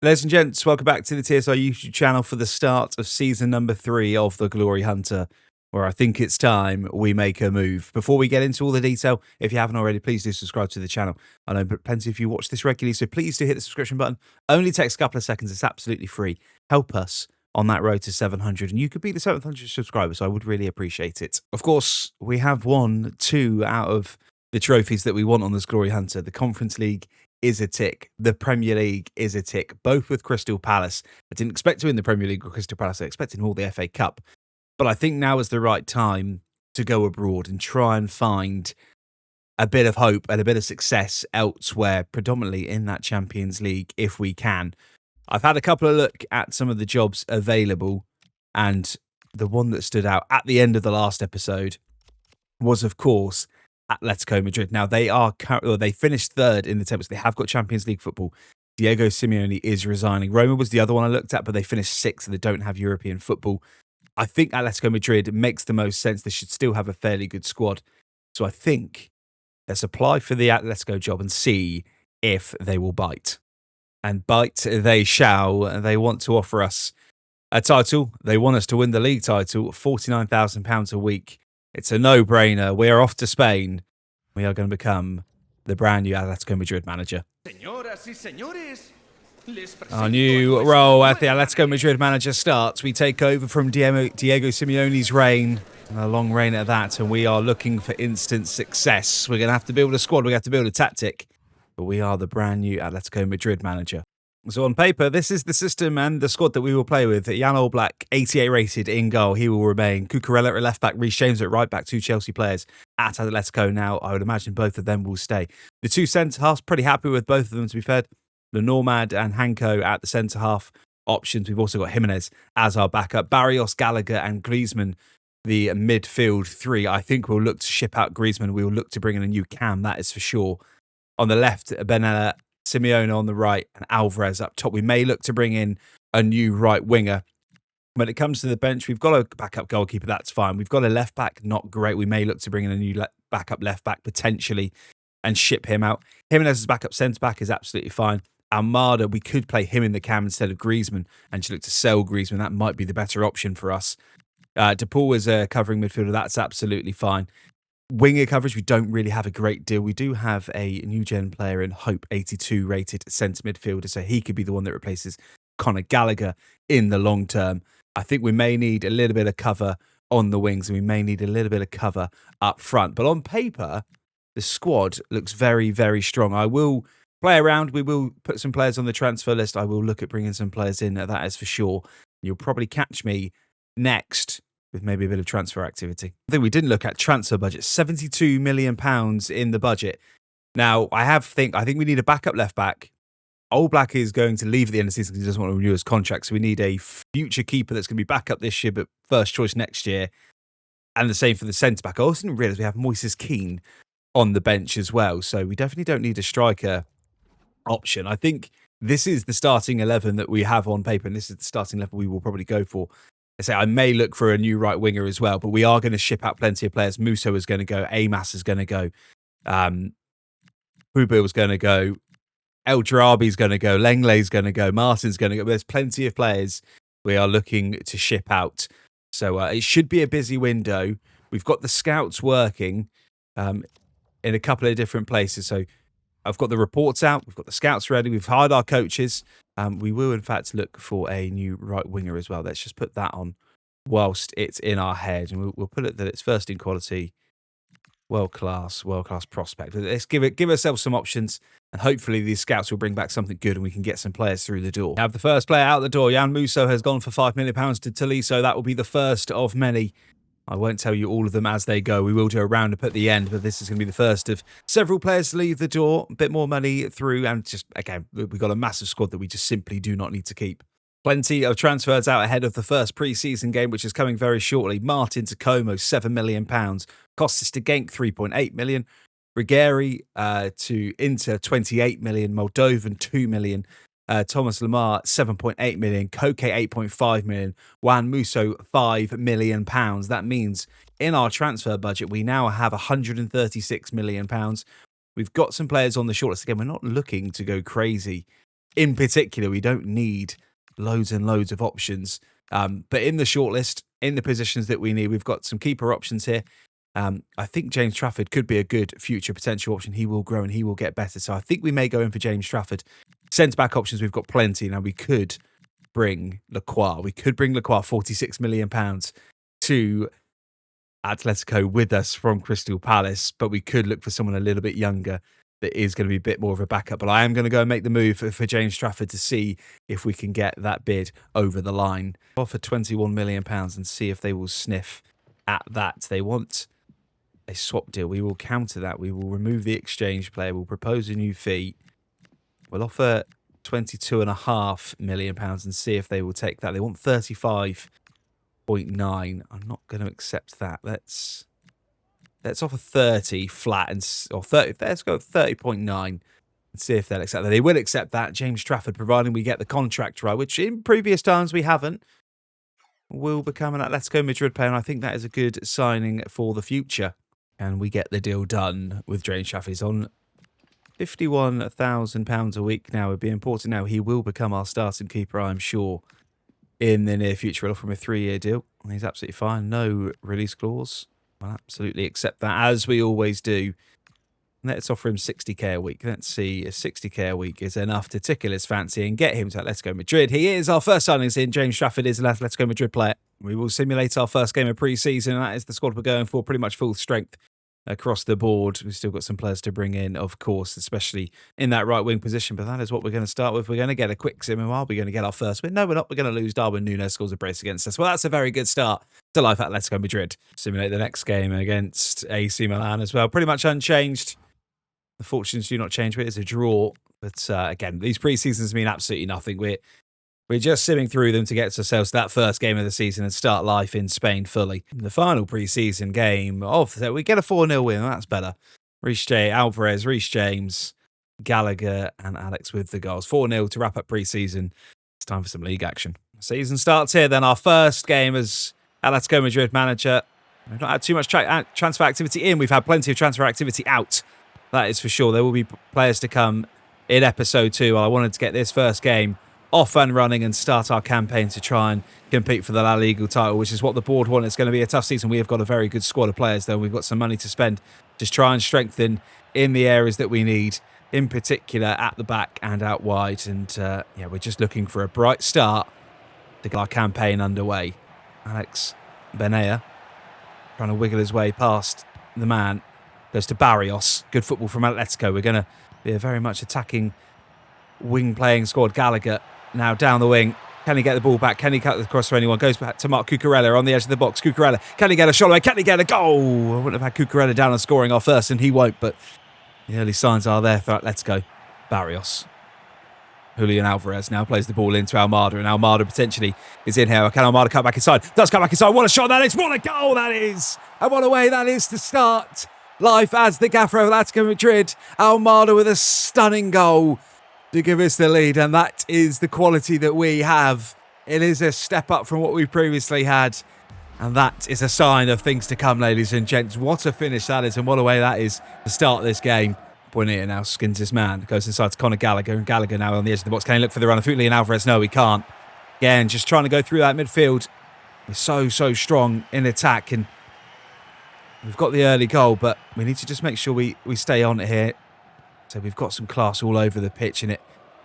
Ladies and gents, welcome back to the TSI YouTube channel for the start of season number 3 of The Glory Hunter, where I think it's time we make a move. Before we get into all the detail, if you haven't already, please do subscribe to the channel. I know plenty of you watch this regularly, so please do hit the subscription button. Only takes a couple of seconds. It's absolutely free. Help us on that road to 700, and you could be the 700 subscribers. So I would really appreciate it. Of course, we have won 2 out of the trophies that we want on this Glory Hunter. The Conference League is a tick. The Premier League is a tick, both with Crystal Palace. I didn't expect to win the Premier League with Crystal Palace. I expected all the FA Cup. But I think now is the right time to go abroad and try and find a bit of hope and a bit of success elsewhere, predominantly in that Champions League, if we can. I've had a couple of look at some of the jobs available, and the one that stood out at the end of the last episode was, of course, Atletico Madrid. Now, they finished third in the table, so they have got Champions League football. Diego Simeone is resigning. Roma was the other one I looked at, but they finished 6th, and they don't have European football. I think Atletico Madrid makes the most sense. They should still have a fairly good squad. So I think let's apply for the Atletico job and see if they will bite. And bite they shall. They want to offer us a title. They want us to win the league title, £49,000 a week. It's a no-brainer. We are off to Spain. We are going to become the brand new Atletico Madrid manager. Our new role as the Atletico Madrid manager starts. We take over from Diego Simeone's reign, a long reign at that, and we are looking for instant success. We're going to have to build a squad. We're going to have to build a tactic, but we are the brand new Atletico Madrid manager. So on paper, this is the system and the squad that we will play with. Jan Oblak, 88 rated in goal. He will remain. Cucurella at left back, Reece James at right back, 2 Chelsea players at Atletico now. I would imagine both of them will stay. The 2 centre-halves, pretty happy with both of them, to be fair. Lenormand and Hanko at the centre-half options. We've also got Jimenez as our backup. Barrios, Gallagher and Griezmann, the midfield 3. I think we'll look to ship out Griezmann. We will look to bring in a new cam, that is for sure. On the left, Benella, Simeone on the right, and Alvarez up top. We may look to bring in a new right winger. When it comes to the bench, we've got a backup goalkeeper. That's fine. We've got a left back, not great. We may look to bring in a new backup left back potentially and ship him out. Jimenez as backup centre back is absolutely fine. Almada, we could play him in the cam instead of Griezmann and just look to sell Griezmann. That might be the better option for us. DePaul is a covering midfielder. That's absolutely fine. Winger coverage, we don't really have a great deal. We do have a new gen player in Hope, 82 rated centre midfielder, so he could be the one that replaces Conor Gallagher in the long term. I think we may need a little bit of cover on the wings, and we may need a little bit of cover up front. But on paper, the squad looks very, very strong. I will play around. We will put some players on the transfer list. I will look at bringing some players in, that is for sure. You'll probably catch me next with maybe a bit of transfer activity. I think we didn't look at transfer budget, £72 million in the budget. Now, I think we need a backup left back. Oblak is going to leave at the end of the season because he doesn't want to renew his contract. So we need a future keeper that's going to be back up this year, but first choice next year. And the same for the centre back. I also didn't realise we have Moises Keane on the bench as well. So we definitely don't need a striker option. I think this is the starting 11 that we have on paper, and this is the starting level we will probably go for. I may look for a new right winger as well, but we are going to ship out plenty of players. Musso is going to go. Amas is going to go. Huber is going to go. El Jarabi is going to go. Lenglet is going to go. Martin's going to go. There's plenty of players we are looking to ship out. So it should be a busy window. We've got the scouts working in a couple of different places. So I've got the reports out. We've got the scouts ready. We've hired our coaches. We will, in fact, look for a new right winger as well. Let's just put that on whilst it's in our head. And we'll put it that it's first in quality, world-class prospect. Let's give ourselves some options. And hopefully these scouts will bring back something good and we can get some players through the door. We have the first player out the door. Jan Musso has gone for £5 million to Tolisso. That will be the first of many. I won't tell you all of them as they go. We will do a roundup at the end, but this is going to be the first of several players to leave the door. A bit more money through, and just, again, we've got a massive squad that we just simply do not need to keep. Plenty of transfers out ahead of the first pre-season game, which is coming very shortly. Martin to Como, £7 million. Costas to Genk, £3.8 million. Rigeri to Inter, £28 million. Moldovan, £2 million. Thomas Lemar, £7.8 million. Koke, £8.5 million. Juan Musso, £5 million. That means in our transfer budget, we now have £136 million. We've got some players on the shortlist. Again, we're not looking to go crazy in particular, we don't need loads and loads of options. But in the shortlist, in the positions that we need, we've got some keeper options here. I think James Trafford could be a good future potential option. He will grow and he will get better. So I think we may go in for James Trafford. Centre-back options, we've got plenty. Now, we could bring Lacroix. We could bring Lacroix, £46 million, to Atletico with us from Crystal Palace, but we could look for someone a little bit younger that is going to be a bit more of a backup. But I am going to go and make the move for James Trafford to see if we can get that bid over the line. Offer £21 million and see if they will sniff at that. They want a swap deal. We will counter that. We will remove the exchange player. We'll propose a new fee. We'll offer £22.5 million and see if they will take that. They want 35.9. I'm not going to accept that. Let's offer 30 flat or 30. Let's go 30.9 and see if they'll accept that. They will accept that. James Trafford, providing we get the contract right, which in previous times we haven't, will become an Atletico Madrid player. And I think that is a good signing for the future. And we get the deal done with James Trafford. He's on £51,000 a week now. It'd be important now. He will become our starting keeper, I'm sure, in the near future. We'll offer him a 3-year deal. And he's absolutely fine. No release clause. I'll absolutely accept that, as we always do. Let's offer him 60k a week. Let's see if 60k a week is enough to tickle his fancy and get him to Atletico Madrid. He is our first signings in. James Trafford is an Atletico Madrid player. We will simulate our first game of pre-season, and that is the squad we're going for, pretty much full strength across the board. We've still got some players to bring in, of course, especially in that right wing position, but that is what we're going to start with. We're going to get a quick sim, and we're going to get our first win. No, we're not. We're going to lose. Darwin Núñez scores a brace against us. Well, that's a very good start to life at Atletico Madrid. Simulate the next game against AC Milan as well. Pretty much unchanged. The fortunes do not change. It's a draw. But again, these pre-seasons mean absolutely nothing. We're just simming through them to get ourselves to that first game of the season and start life in Spain fully. The final pre-season game we get a 4-0 win. That's better. Alvarez, Reece James, Gallagher and Alex with the goals. 4-0 to wrap up pre-season. It's time for some league action. Season starts here then. Our first game as Atletico Madrid manager. We've not had too much transfer activity in. We've had plenty of transfer activity out. That is for sure. There will be players to come in episode 2. I wanted to get this first game off and running and start our campaign to try and compete for the La Liga title, which is what the board want. It's going to be a tough season. We have got a very good squad of players, though. We've got some money to spend. Just try and strengthen in the areas that we need, in particular at the back and out wide. And we're just looking for a bright start to get our campaign underway. Alex Benea trying to wiggle his way past the man. Goes to Barrios. Good football from Atletico. We're going to be a very much attacking wing-playing squad. Gallagher now down the wing. Can he get the ball back? Can he cut the cross for anyone? Goes back to Marc Cucurella on the edge of the box. Cucurella, can he get a shot away? Can he get a goal? I wouldn't have had Cucurella down and scoring our first, and he won't, but the early signs are there for Atletico. Barrios. Julian Alvarez now plays the ball into Almada, and Almada potentially is in here. Can Almada cut back inside? Does cut back inside. What a shot that is. What a goal that is. And what a way that is to start life as the gaffer of Atletico Madrid. Almada with a stunning goal to give us the lead, and that is the quality that we have. It is a step up from what we previously had, and that is a sign of things to come, ladies and gents. What a finish that is, and what a way that is to start this game. Bonita now skins his man, goes inside to Conor Gallagher, and Gallagher now on the edge of the box. Can he look for the run of Julian Alvarez? No, he can't. Again, just trying to go through that midfield. We're so strong in attack, and we've got the early goal, but we need to just make sure we stay on it here. So we've got some class all over the pitch, and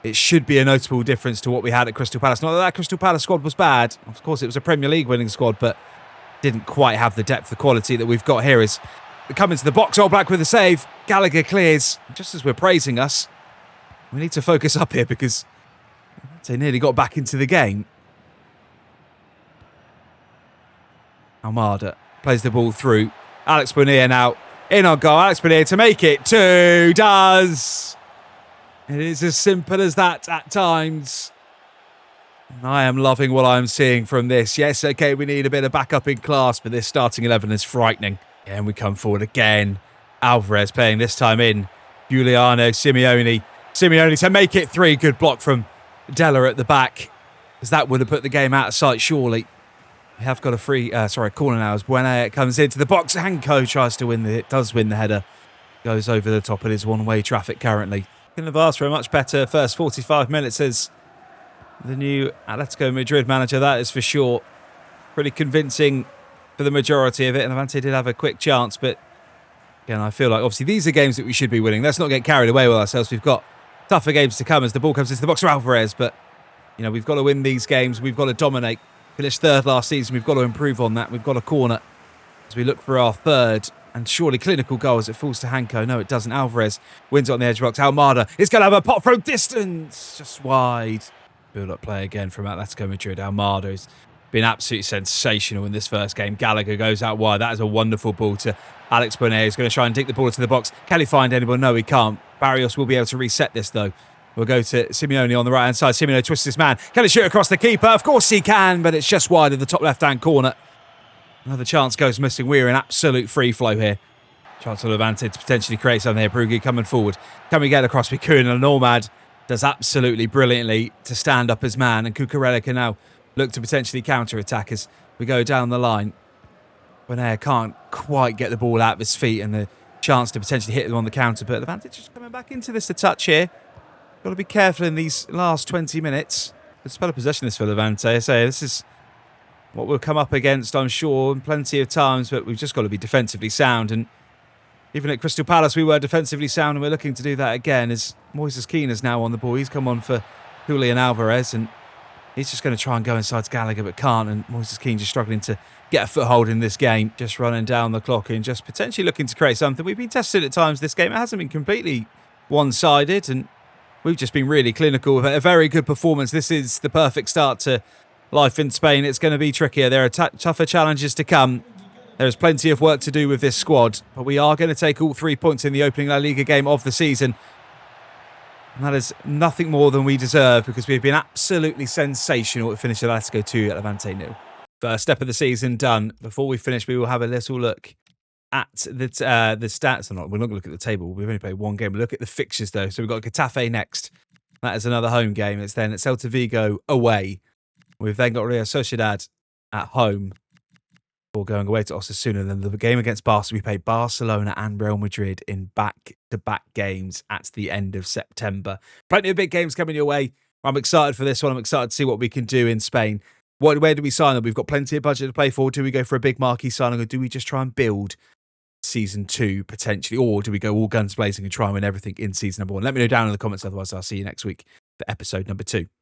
it should be a notable difference to what we had at Crystal Palace. Not that Crystal Palace squad was bad. Of course, it was a Premier League winning squad, but didn't quite have the depth of quality that we've got here. As we come into the box, All Black with a save. Gallagher clears. Just as we're praising us, we need to focus up here because they nearly got back into the game. Almada plays the ball through. Alex Bonilla now in on goal. Alex Bonilla to make it 2. Does. It is as simple as that at times. And I am loving what I'm seeing from this. Yes, okay, we need a bit of backup in class, but this starting 11 is frightening. Yeah, and we come forward again. Alvarez playing this time in. Giuliano Simeone. Simeone to make it 3. Good block from Della at the back, because that would have put the game out of sight, surely. We have got a corner now as Buena comes into the box. Hanko tries to does win the header. Goes over the top. It is one-way traffic currently. Couldn't have asked for a much better first 45 minutes as the new Atletico Madrid manager, that is for sure. Pretty convincing for the majority of it, and Levante did have a quick chance, but again, I feel like obviously these are games that we should be winning. Let's not get carried away with ourselves. We've got tougher games to come as the ball comes into the box for Alvarez, but we've got to win these games. We've got to dominate. Finished third last season. We've got to improve on that. We've got a corner as we look for our third and surely clinical goal as it falls to Hanko. No, it doesn't. Alvarez wins it on the edge box. Almada is going to have a pot from distance. Just wide. Build-up play again from Atletico Madrid. Almada has been absolutely sensational in this first game. Gallagher goes out wide. That is a wonderful ball to Alex Bonet. He's going to try and dig the ball into the box. Can he find anyone? No, he can't. Barrios will be able to reset this, though. We'll go to Simeone on the right-hand side. Simeone twists his man. Can he shoot across the keeper? Of course he can, but it's just wide in the top left-hand corner. Another chance goes missing. We're in absolute free flow here. Chance for Levante to potentially create something here. Brugge coming forward. Can we get across? We could, and Normad does absolutely brilliantly to stand up his man, and Cucurella can now look to potentially counter-attack as we go down the line. Bonaire can't quite get the ball out of his feet, and the chance to potentially hit them on the counter, but Levante just coming back into this a touch here. Got to be careful in these last 20 minutes. Good spell of possession this for Levante. I say this is what we'll come up against, I'm sure, in plenty of times, but we've just got to be defensively sound. And even at Crystal Palace, we were defensively sound, and we're looking to do that again as Moises Keane is now on the ball. He's come on for Julian Alvarez, and he's just going to try and go inside to Gallagher, but can't. And Moises Keane just struggling to get a foothold in this game, just running down the clock and just potentially looking to create something. We've been tested at times this game. It hasn't been completely one-sided, and we've just been really clinical with a very good performance. This is the perfect start to life in Spain. It's going to be trickier. There are tougher challenges to come. There is plenty of work to do with this squad, but we are going to take all 3 points in the opening La Liga game of the season. And that is nothing more than we deserve because we've been absolutely sensational at finishing Atletico 2 at Levante 0. First step of the season done. Before we finish, we will have a little look at the stats. We're not going to look at the table. We've only played one game. We'll look at the fixtures, though. So we've got Getafe next. That is another home game. It's then Celta Vigo away. We've then got Real Sociedad at home. Before going away to Osasuna. And then the game against Barca, we play Barcelona and Real Madrid in back-to-back games at the end of September. Plenty of big games coming your way. I'm excited for this one. I'm excited to see what we can do in Spain. Where do we sign up? We've got plenty of budget to play for. Do we go for a big marquee signing, or do we just try and build season 2 potentially, or do we go all guns blazing and try and win everything in season number 1? Let me know down in the comments. Otherwise, I'll see you next week for episode number 2.